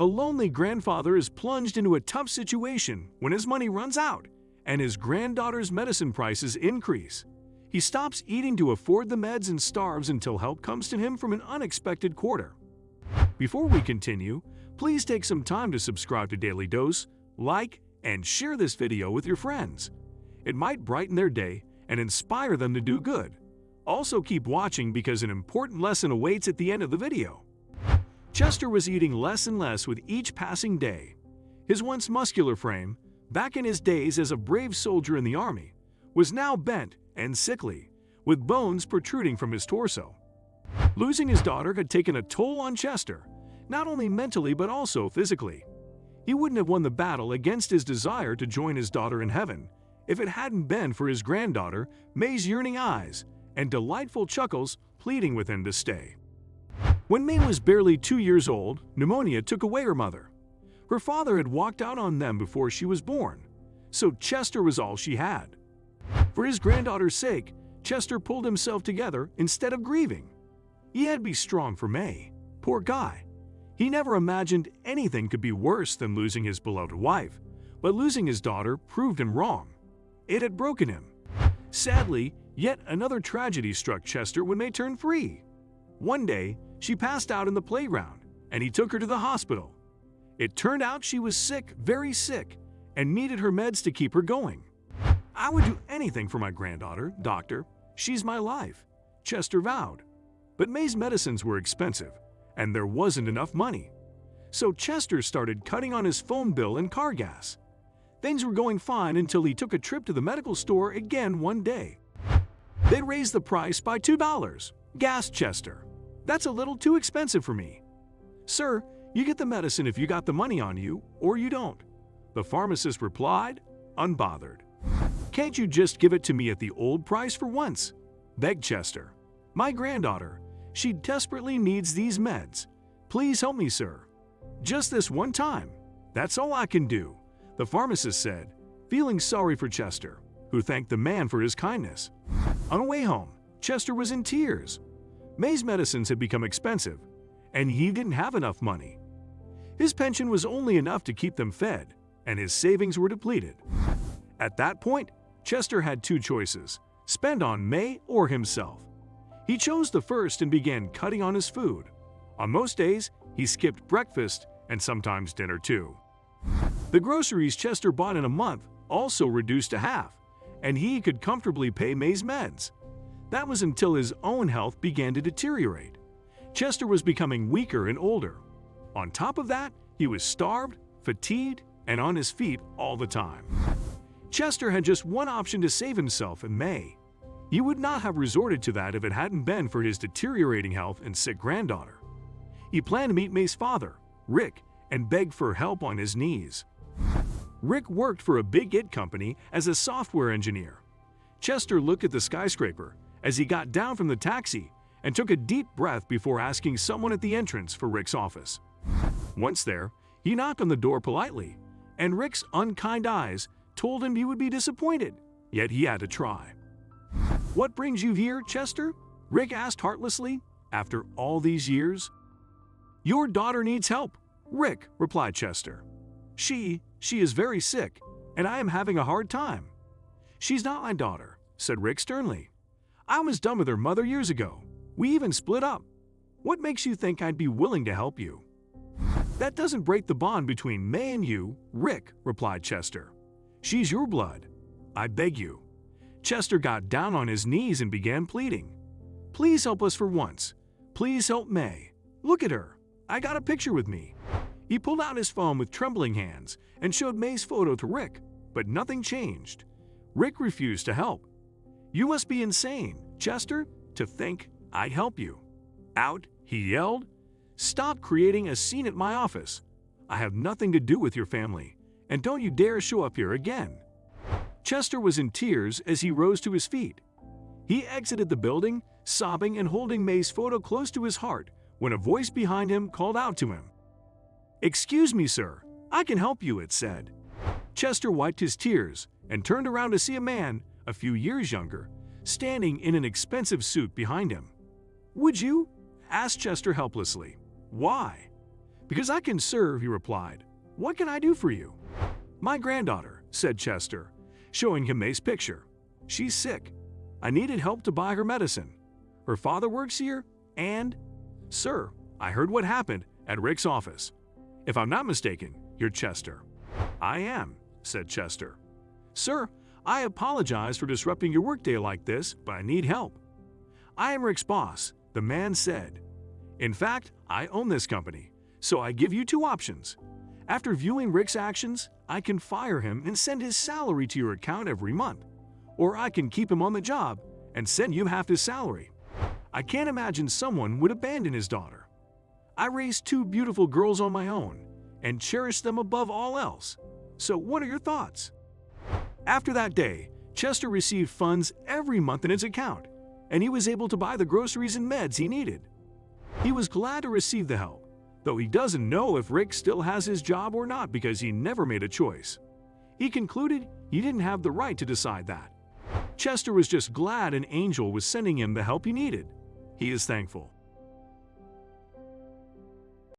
A lonely grandfather is plunged into a tough situation when his money runs out and his granddaughter's medicine prices increase. He stops eating to afford the meds and starves until help comes to him from an unexpected quarter. Before we continue, please take some time to subscribe to Dailydose, like, and share this video with your friends. It might brighten their day and inspire them to do good. Also keep watching because an important lesson awaits at the end of the video. Chester was eating less and less with each passing day. His once muscular frame, back in his days as a brave soldier in the army, was now bent and sickly, with bones protruding from his torso. Losing his daughter had taken a toll on Chester, not only mentally but also physically. He wouldn't have won the battle against his desire to join his daughter in heaven if it hadn't been for his granddaughter, May's yearning eyes and delightful chuckles pleading with him to stay. When May was barely 2 years old, pneumonia took away her mother. Her father had walked out on them before she was born, so Chester was all she had. For his granddaughter's sake, Chester pulled himself together instead of grieving. He had to be strong for May. Poor guy. He never imagined anything could be worse than losing his beloved wife, but losing his daughter proved him wrong. It had broken him. Sadly, yet another tragedy struck Chester when May turned 3. One day, she passed out in the playground, and he took her to the hospital. It turned out she was sick, very sick, and needed her meds to keep her going. "I would do anything for my granddaughter, doctor. She's my life," Chester vowed. But May's medicines were expensive, and there wasn't enough money. So Chester started cutting on his phone bill and car gas. Things were going fine until he took a trip to the medical store again one day. They raised the price by $2, gasped Chester. "That's a little too expensive for me." "Sir, you get the medicine if you got the money on you, or you don't," the pharmacist replied, unbothered. "Can't you just give it to me at the old price for once?" begged Chester. "My granddaughter, she desperately needs these meds. Please help me, sir. Just this one time. That's all I can do," the pharmacist said, feeling sorry for Chester, who thanked the man for his kindness. On the way home, Chester was in tears. May's medicines had become expensive, and he didn't have enough money. His pension was only enough to keep them fed, and his savings were depleted. At that point, Chester had two choices: spend on May or himself. He chose the first and began cutting on his food. On most days, he skipped breakfast and sometimes dinner too. The groceries Chester bought in a month also reduced to half, and he could comfortably pay May's meds. That was until his own health began to deteriorate. Chester was becoming weaker and older. On top of that, he was starved, fatigued, and on his feet all the time. Chester had just one option to save himself and May. He would not have resorted to that if it hadn't been for his deteriorating health and sick granddaughter. He planned to meet May's father, Rick, and beg for help on his knees. Rick worked for a big IT company as a software engineer. Chester looked at the skyscraper as he got down from the taxi and took a deep breath before asking someone at the entrance for Rick's office. Once there, he knocked on the door politely, and Rick's unkind eyes told him he would be disappointed, yet he had to try. "What brings you here, Chester?" Rick asked heartlessly, "after all these years?" "Your daughter needs help," Rick replied Chester. She is very sick, and I am having a hard time." "She's not my daughter," said Rick sternly. "I was done with her mother years ago. We even split up. What makes you think I'd be willing to help you?" "That doesn't break the bond between May and you," Rick replied Chester. "She's your blood. I beg you." Chester got down on his knees and began pleading. "Please help us for once. Please help May. Look at her. I got a picture with me." He pulled out his phone with trembling hands and showed May's photo to Rick, but nothing changed. Rick refused to help. "You must be insane, Chester, to think I'd help you." "Out," he yelled. "Stop creating a scene at my office. I have nothing to do with your family, and don't you dare show up here again." Chester was in tears as he rose to his feet. He exited the building, sobbing and holding May's photo close to his heart when a voice behind him called out to him. "Excuse me, sir. I can help you," it said. Chester wiped his tears and turned around to see a man, a few years younger, standing in an expensive suit behind him. "Would you?" asked Chester helplessly. "Why?" "Because I can serve," he replied. "What can I do for you?" "My granddaughter," said Chester, showing him May's picture. "She's sick. I needed help to buy her medicine. Her father works here, and—" "Sir, I heard what happened at Rick's office. If I'm not mistaken, you're Chester." "I am," said Chester. "Sir, I apologize for disrupting your workday like this, but I need help." "I am Rick's boss," the man said. "In fact, I own this company, so I give you two options. After viewing Rick's actions, I can fire him and send his salary to your account every month. Or I can keep him on the job and send you half his salary. I can't imagine someone would abandon his daughter. I raised two beautiful girls on my own and cherish them above all else. So what are your thoughts?" After that day, Chester received funds every month in his account, and he was able to buy the groceries and meds he needed. He was glad to receive the help, though he doesn't know if Rick still has his job or not because he never made a choice. He concluded he didn't have the right to decide that. Chester was just glad an angel was sending him the help he needed. He is thankful.